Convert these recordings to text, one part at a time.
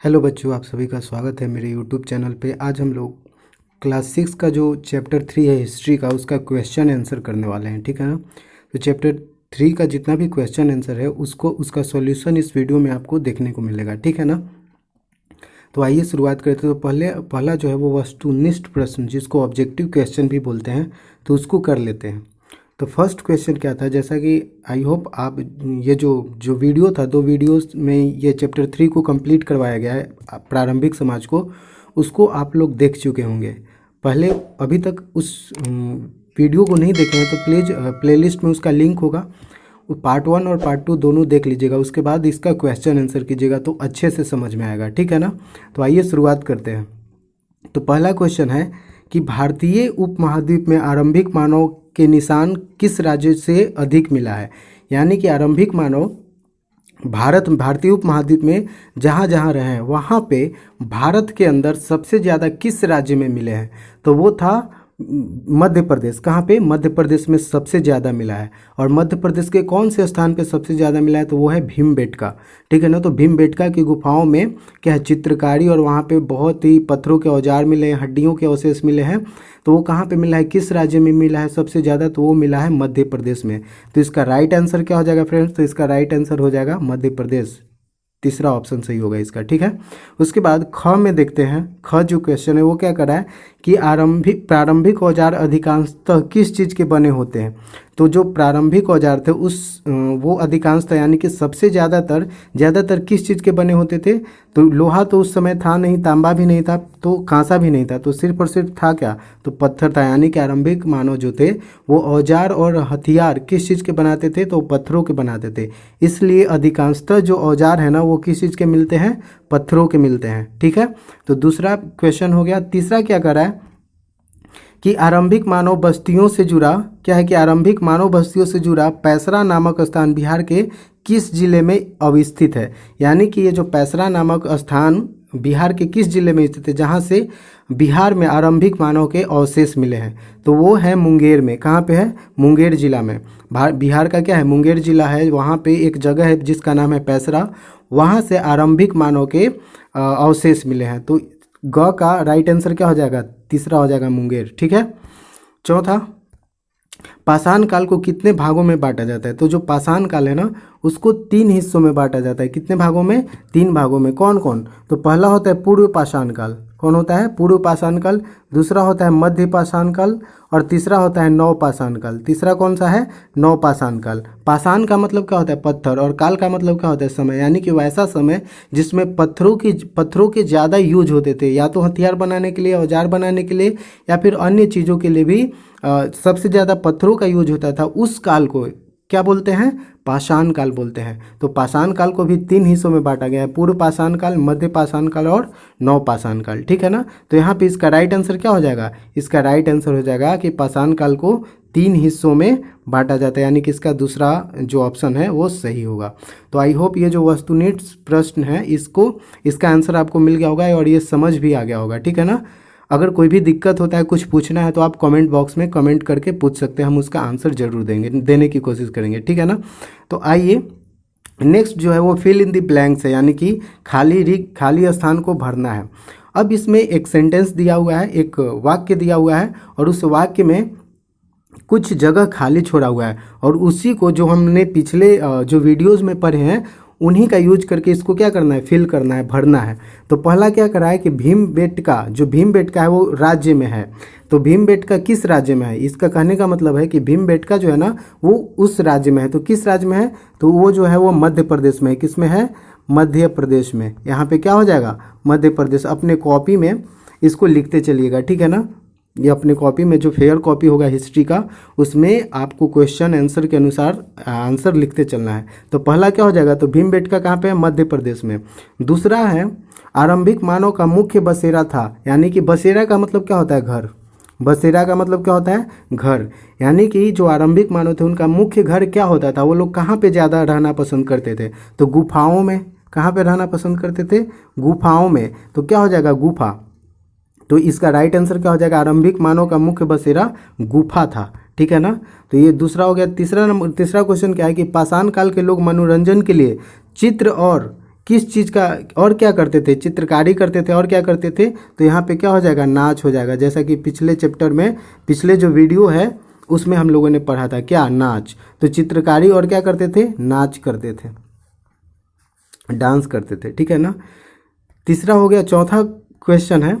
Hello बच्चों, आप सभी का स्वागत है मेरे यूट्यूब चैनल पे। आज हम लोग क्लास 6 का जो चैप्टर 3 है हिस्ट्री का, उसका क्वेश्चन आंसर करने वाले हैं, ठीक है ना। तो चैप्टर 3 का जितना भी क्वेश्चन आंसर है उसका सॉल्यूशन इस वीडियो में आपको देखने को मिलेगा, ठीक है ना। तो आइए शुरुआत करते हैं। तो पहला जो है वो वस्तुनिष्ठ प्रश्न, जिसको ऑब्जेक्टिव क्वेश्चन भी बोलते हैं, तो उसको कर लेते हैं। तो फर्स्ट क्वेश्चन क्या था, जैसा कि आई होप आप ये जो वीडियो था, 2 वीडियोस में ये चैप्टर 3 को कंप्लीट करवाया गया है, प्रारंभिक समाज को, उसको आप लोग देख चुके होंगे पहले। अभी तक उस वीडियो को नहीं देखे हैं तो प्लीज़ प्लेलिस्ट में उसका लिंक होगा, पार्ट 1 और पार्ट 2 दोनों देख लीजिएगा। उसके बाद इसका क्वेश्चन आंसर कीजिएगा तो अच्छे से समझ में आएगा, ठीक है ना। तो आइए शुरुआत करते हैं। तो पहला क्वेश्चन है कि भारतीय उपमहाद्वीप में आरंभिक मानव के निशान किस राज्य से अधिक मिला है। यानी कि आरंभिक मानव भारतीय उपमहाद्वीप में जहाँ जहाँ रहे हैं वहाँ पे भारत के अंदर सबसे ज़्यादा किस राज्य में मिले हैं, तो वो था मध्य प्रदेश। कहाँ पे? मध्य प्रदेश में सबसे ज़्यादा मिला है। और मध्य प्रदेश के कौन से स्थान पे सबसे ज़्यादा मिला है, तो वो है भीमबेटका, ठीक है ना। तो भीमबेटका की गुफाओं में क्या है, चित्रकारी, और वहाँ पे बहुत ही पत्थरों के औजार मिले हैं, हड्डियों के अवशेष मिले हैं। तो वो कहाँ पे मिला है, किस राज्य में मिला है सबसे ज़्यादा, तो वो मिला है मध्य प्रदेश में। तो इसका राइट आंसर क्या हो जाएगा फ्रेंड्स, तो इसका राइट आंसर हो जाएगा मध्य प्रदेश। तीसरा ऑप्शन सही होगा इसका, ठीक है। उसके बाद ख में देखते हैं। ख जो क्वेश्चन है वो क्या कर रहा है कि प्रारंभिक औजार अधिकांशतः किस चीज़ के बने होते हैं। तो जो प्रारंभिक औजार थे वो अधिकांशतः यानी कि सबसे ज़्यादातर किस चीज़ के बने होते थे, तो लोहा तो उस समय था नहीं, तांबा भी नहीं था, तो कांसा भी नहीं था, तो सिर्फ और सिर्फ था क्या, तो पत्थर था। यानी कि आरंभिक मानव जो थे वो औजार और हथियार किस चीज़ के बनाते थे, तो पत्थरों के बनाते थे। इसलिए अधिकांशतः जो औजार है ना वो किस चीज़ के मिलते हैं, पत्थरों के मिलते हैं, ठीक है। तो दूसरा क्वेश्चन हो गया। तीसरा क्या कर रहा है कि आरंभिक मानव बस्तियों से जुड़ा, क्या है कि आरंभिक मानव बस्तियों से जुड़ा पैसरा नामक स्थान बिहार के किस जिले में अवस्थित है। यानी कि ये जो पैसरा नामक स्थान बिहार के किस जिले में स्थित है, जहाँ से बिहार में आरंभिक मानव के अवशेष मिले हैं, तो वो है मुंगेर में। कहाँ पे है, मुंगेर जिला में। बिहार का क्या है, मुंगेर जिला है। वहाँ पे एक जगह है जिसका नाम है पैसरा, वहाँ से आरंभिक मानव के अवशेष मिले हैं। तो ग का राइट आंसर क्या हो जाएगा, तीसरा हो जाएगा मुंगेर, ठीक है। चौथा, पाषाण काल को कितने भागों में बांटा जाता है। तो जो पाषाण काल है ना उसको 3 हिस्सों में बांटा जाता है। कितने भागों में, 3 भागों में। कौन कौन, तो पहला होता है पूर्व पाषाण काल। कौन होता है, पूर्व पाषाण काल। दूसरा होता है मध्य पाषाण काल, और तीसरा होता है नव पाषाण काल। तीसरा कौन सा है, नव पाषाण काल। पाषाण का मतलब क्या होता है, पत्थर, और काल का मतलब क्या होता है, समय। यानी कि वैसा समय जिसमें पत्थरों के ज़्यादा यूज होते थे, या तो हथियार बनाने के लिए, औजार बनाने के लिए, या फिर अन्य चीज़ों के लिए भी सबसे ज़्यादा पत्थरों का यूज होता था। उस काल को क्या बोलते हैं, पाषाण काल बोलते हैं। तो पाषाण काल को भी 3 हिस्सों में बांटा गया है, पूर्व पाषाण काल, मध्य पाषाण काल और नव पाषाण काल, ठीक है ना। तो यहाँ पे इसका राइट आंसर क्या हो जाएगा, इसका राइट आंसर हो जाएगा कि पाषाण काल को 3 हिस्सों में बांटा जाता है। यानी कि इसका दूसरा जो ऑप्शन है वो सही होगा। तो आई होप ये जो वस्तुनिष्ठ प्रश्न है इसका आंसर आपको मिल गया होगा और ये समझ भी आ गया होगा, ठीक है ना। अगर कोई भी दिक्कत होता है, कुछ पूछना है, तो आप कमेंट बॉक्स में कमेंट करके पूछ सकते हैं, हम उसका आंसर जरूर देने की कोशिश करेंगे, ठीक है ना। तो आइए नेक्स्ट जो है वो फिल इन द ब्लैंक्स है, यानी कि खाली स्थान को भरना है। अब इसमें एक सेंटेंस दिया हुआ है, एक वाक्य दिया हुआ है, और उस वाक्य में कुछ जगह खाली छोड़ा हुआ है, और उसी को जो हमने पिछले जो वीडियोज़ में पढ़े हैं उन्हीं का यूज करके इसको क्या करना है, फिल करना है, भरना है। तो पहला क्या करा है कि भीमबेटका है वो राज्य में है। तो भीमबेटका किस राज्य में है, इसका कहने का मतलब है कि भीमबेटका जो है ना वो उस राज्य में है। तो किस राज्य में है, तो वो जो है वो मध्य प्रदेश में है। किस में है, मध्य प्रदेश में। यहाँ पे क्या हो जाएगा, मध्य प्रदेश। अपने कॉपी में इसको लिखते चलिएगा, ठीक है ना। ये अपने कॉपी में जो फेयर कॉपी होगा हिस्ट्री का, उसमें आपको क्वेश्चन आंसर के अनुसार आंसर लिखते चलना है। तो पहला क्या हो जाएगा, तो भीमबेटका कहाँ पे है, मध्य प्रदेश में। दूसरा है आरंभिक मानव का मुख्य बसेरा था। यानी कि बसेरा का मतलब क्या होता है, घर। बसेरा का मतलब क्या होता है, घर। यानी कि जो आरंभिक मानव थे उनका मुख्य घर क्या होता था, वो लोग कहाँ पे ज़्यादा रहना पसंद करते थे, तो गुफाओं में। कहाँ पे रहना पसंद करते थे, गुफाओं में। तो क्या हो जाएगा, गुफा। तो इसका राइट आंसर क्या हो जाएगा, आरंभिक मानव का मुख्य बसेरा गुफा था, ठीक है ना। तो ये दूसरा हो गया। तीसरा क्वेश्चन क्या है कि पाषाण काल के लोग मनोरंजन के लिए चित्र और किस चीज़ का और क्या करते थे, चित्रकारी करते थे और क्या करते थे, तो यहाँ पे क्या हो जाएगा, नाच हो जाएगा। जैसा कि पिछले चैप्टर में, पिछले जो वीडियो है उसमें हम लोगों ने पढ़ा था क्या, नाच। तो चित्रकारी और क्या करते थे, नाच करते थे, डांस करते थे, ठीक है ना। तीसरा हो गया, चौथा क्वेश्चन है,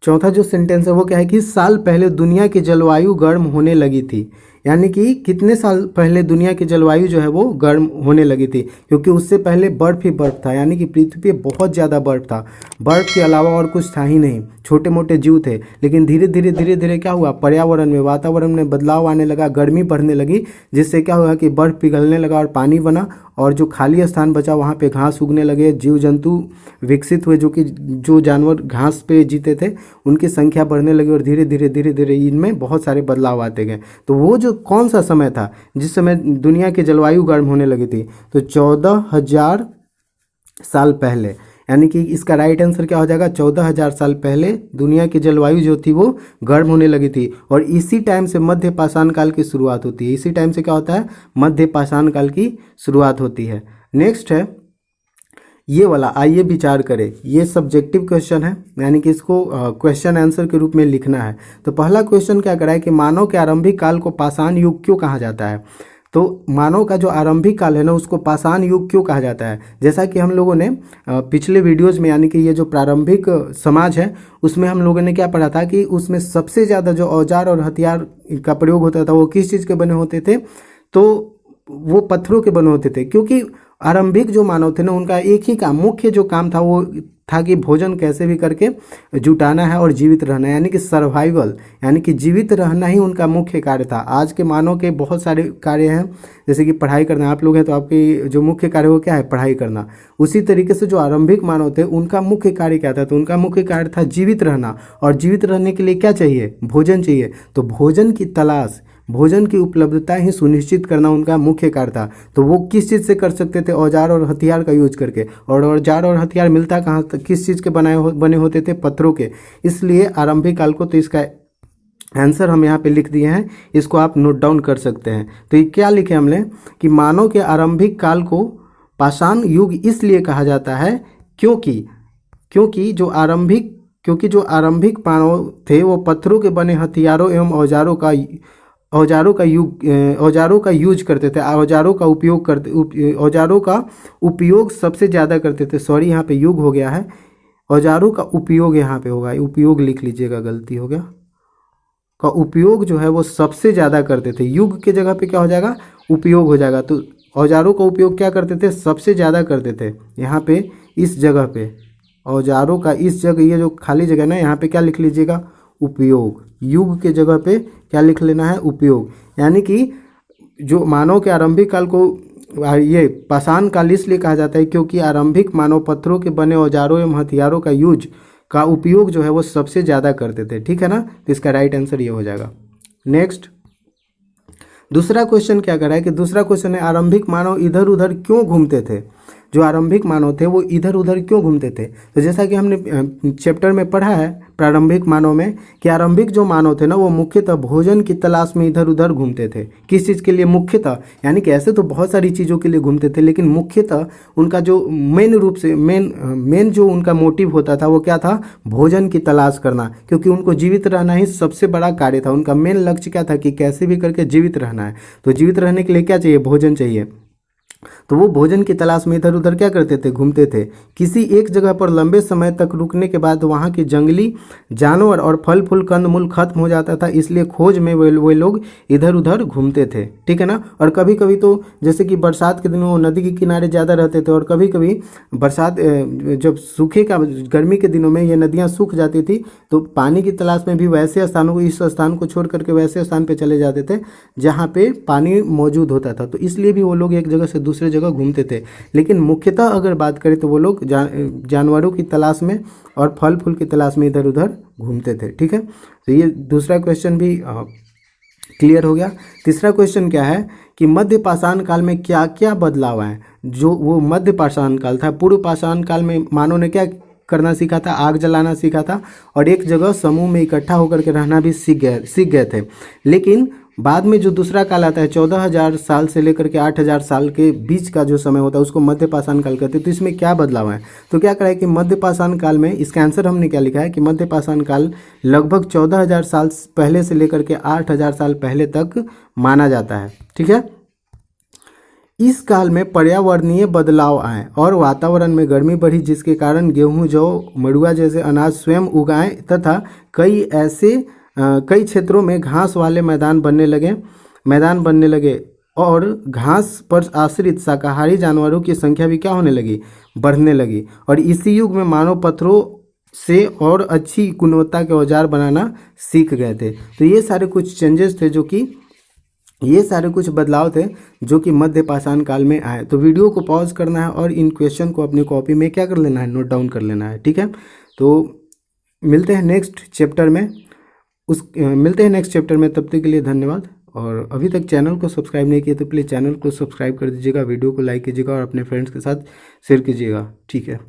चौथा जो सेंटेंस है वो क्या है कि साल पहले दुनिया की जलवायु गर्म होने लगी थी। यानी कि कितने साल पहले दुनिया की जलवायु जो है वो गर्म होने लगी थी, क्योंकि उससे पहले बर्फ ही बर्फ था। यानी कि पृथ्वी पे बहुत ज़्यादा बर्फ था, बर्फ के अलावा और कुछ था ही नहीं, छोटे मोटे जीव थे। लेकिन धीरे धीरे क्या हुआ, पर्यावरण में, वातावरण में बदलाव आने लगा, गर्मी बढ़ने लगी, जिससे क्या हुआ कि बर्फ पिघलने लगा और पानी बना, और जो खाली स्थान बचा वहाँ पे घास उगने लगे, जीव जंतु विकसित हुए, जो जानवर घास पे जीते थे उनकी संख्या बढ़ने लगी, और धीरे धीरे इनमें बहुत सारे बदलाव आते गए। तो वो जो कौन सा समय था जिस समय दुनिया की जलवायु गर्म होने लगी थी, तो 14,000 साल पहले। यानी कि इसका राइट आंसर क्या हो जाएगा, 14,000 साल पहले दुनिया की जलवायु जो थी वो गर्म होने लगी थी। और इसी टाइम से मध्य पाषाण काल की शुरुआत होती है। इसी टाइम से क्या होता है, मध्य पाषाण काल की शुरुआत होती है। नेक्स्ट है ये वाला, आइए विचार करें। ये सब्जेक्टिव क्वेश्चन है, यानी कि इसको क्वेश्चन आंसर के रूप में लिखना है। तो पहला क्वेश्चन क्या करा है कि मानव के आरंभिक काल को पाषाण युग क्यों कहा जाता है। तो मानव का जो आरंभिक काल है ना, उसको पाषाण युग क्यों कहा जाता है। जैसा कि हम लोगों ने पिछले वीडियोज़ में, यानी कि ये जो प्रारंभिक समाज है उसमें हम लोगों ने क्या पढ़ा था कि उसमें सबसे ज़्यादा जो औजार और हथियार का प्रयोग होता था वो किस चीज़ के बने होते थे, तो वो पत्थरों के बने होते थे। क्योंकि आरंभिक जो मानव थे ना, उनका एक ही काम, मुख्य जो काम था वो था कि भोजन कैसे भी करके जुटाना है और जीवित रहना है, यानी कि सर्वाइवल, यानी कि जीवित रहना ही उनका मुख्य कार्य था। आज के मानव के बहुत सारे कार्य हैं, जैसे कि पढ़ाई करना। आप लोग हैं तो आपके जो मुख्य कार्य वो क्या है, पढ़ाई करना। उसी तरीके से जो आरंभिक मानव थे उनका मुख्य कार्य क्या था, तो उनका मुख्य कार्य था जीवित रहना। और जीवित रहने के लिए क्या चाहिए, भोजन चाहिए। तो भोजन की तलाश, भोजन की उपलब्धता ही सुनिश्चित करना उनका मुख्य कार्य था। तो वो किस चीज़ से कर सकते थे, औजार और हथियार का यूज करके। और औजार और हथियार मिलता कहाँ, किस चीज़ के बने होते थे, पत्थरों के। इसलिए आरंभिक काल को, तो इसका आंसर हम यहाँ पे लिख दिए हैं, इसको आप नोट डाउन कर सकते हैं। तो ये क्या लिखे हमने कि मानव के आरंभिक काल को पाषाण युग इसलिए कहा जाता है क्योंकि जो आरंभिक मानव थे वो पत्थरों के बने हथियारों एवं औजारों का यूज करते थे, औजारों का उपयोग सबसे ज़्यादा करते थे। सॉरी, यहाँ पे युग हो गया है, औजारों का उपयोग यहाँ पे होगा, उपयोग लिख लीजिएगा, गलती हो गया, का उपयोग जो है वो सबसे ज़्यादा करते थे। युग के जगह पे क्या हो जाएगा, उपयोग हो जाएगा। तो औजारों का उपयोग क्या करते थे, सबसे ज़्यादा करते थे। यहाँ पे इस जगह पे औजारों का, इस जगह, ये जो खाली जगह ना, यहाँ पे क्या लिख लीजिएगा, उपयोग। युग के जगह पे क्या लिख लेना है, उपयोग। यानी कि जो मानव के आरंभिक काल को ये पाषाण काल इसलिए कहा जाता है क्योंकि आरंभिक मानव पत्थरों के बने औजारों एवं हथियारों का उपयोग जो है वो सबसे ज़्यादा करते थे। ठीक है ना, तो इसका राइट आंसर ये हो जाएगा। नेक्स्ट, दूसरा क्वेश्चन क्या कर रहा है कि दूसरा क्वेश्चन है आरंभिक मानव इधर उधर क्यों घूमते थे। जो आरंभिक मानव थे वो इधर उधर क्यों घूमते थे। तो जैसा कि हमने चैप्टर में पढ़ा है प्रारंभिक मानव में कि आरंभिक जो मानव थे ना वो मुख्यतः भोजन की तलाश में इधर उधर घूमते थे। किस चीज़ के लिए, मुख्यतः, यानी कि ऐसे तो बहुत सारी चीज़ों के लिए घूमते थे, लेकिन मुख्यतः उनका जो मेन जो उनका मोटिव होता था वो क्या था, भोजन की तलाश करना। क्योंकि उनको जीवित रहना ही सबसे बड़ा कार्य था। उनका मेन लक्ष्य क्या था कि कैसे भी करके जीवित रहना है। तो जीवित रहने के लिए क्या चाहिए, भोजन चाहिए। तो वो भोजन की तलाश में इधर उधर क्या करते थे, घूमते थे। किसी एक जगह पर लंबे समय तक रुकने के बाद वहाँ की जंगली जानवर और फल फूल कंदमूल खत्म हो जाता था, इसलिए खोज में वे लोग इधर उधर घूमते थे। ठीक है ना। और कभी कभी तो जैसे कि बरसात के दिनों वो नदी के किनारे ज़्यादा रहते थे, और कभी कभी बरसात जब सूखे का, गर्मी के दिनों में ये नदियाँ सूख जाती थी तो पानी की तलाश में भी वैसे स्थानों को, इस स्थान को छोड़ करके वैसे स्थान पर चले जाते थे जहाँ पे पानी मौजूद होता था। तो इसलिए भी वो लोग एक जगह से दूसरे जगह घूमते थे। लेकिन मुख्यतः अगर बात करें तो वो लोग जानवरों की तलाश में और फल फूल की तलाश में इधर उधर घूमते थे। ठीक है, तो ये दूसरा क्वेश्चन भी क्लियर हो गया। तीसरा क्वेश्चन क्या है कि मध्य पाषाण काल में क्या क्या बदलाव आए। जो वो मध्य पाषाण काल था, पूर्व पाषाण काल में मानव ने क्या करना सीखा था, आग जलाना सीखा था और एक जगह समूह में इकट्ठा होकर के रहना भी सीख गए थे। लेकिन बाद में जो दूसरा काल आता है 14,000 साल से लेकर के 8,000 साल के बीच का जो समय होता है उसको मध्य पाषाण काल कहते हैं। तो इसमें क्या बदलाव है, तो क्या करा है कि मध्य पाषाण काल में, इसका आंसर हमने क्या लिखा है कि मध्य पाषाण काल लगभग 14,000 साल पहले से लेकर के 8,000 साल पहले तक माना जाता है। ठीक है, इस काल में पर्यावरणीय बदलाव आए और वातावरण में गर्मी बढ़ी, जिसके कारण गेहूं, जौ, मड़ुआ जैसे अनाज स्वयं उगाएं तथा कई क्षेत्रों में घास वाले मैदान बनने लगे और घास पर आश्रित शाकाहारी जानवरों की संख्या भी क्या होने लगी, बढ़ने लगी। और इसी युग में मानव पत्थरों से और अच्छी गुणवत्ता के औजार बनाना सीख गए थे। तो ये सारे कुछ चेंजेस थे ये सारे कुछ बदलाव थे जो कि मध्य पाषाण काल में आए। तो वीडियो को पॉज करना है और इन क्वेश्चन को अपनी कॉपी में क्या कर लेना है, नोट डाउन कर लेना है। ठीक है, तो मिलते हैं नेक्स्ट चैप्टर में, तब तक के लिए धन्यवाद। और अभी तक चैनल को सब्सक्राइब नहीं किया तो प्लीज़ चैनल को सब्सक्राइब कर दीजिएगा, वीडियो को लाइक कीजिएगा और अपने फ्रेंड्स के साथ शेयर कीजिएगा। ठीक है।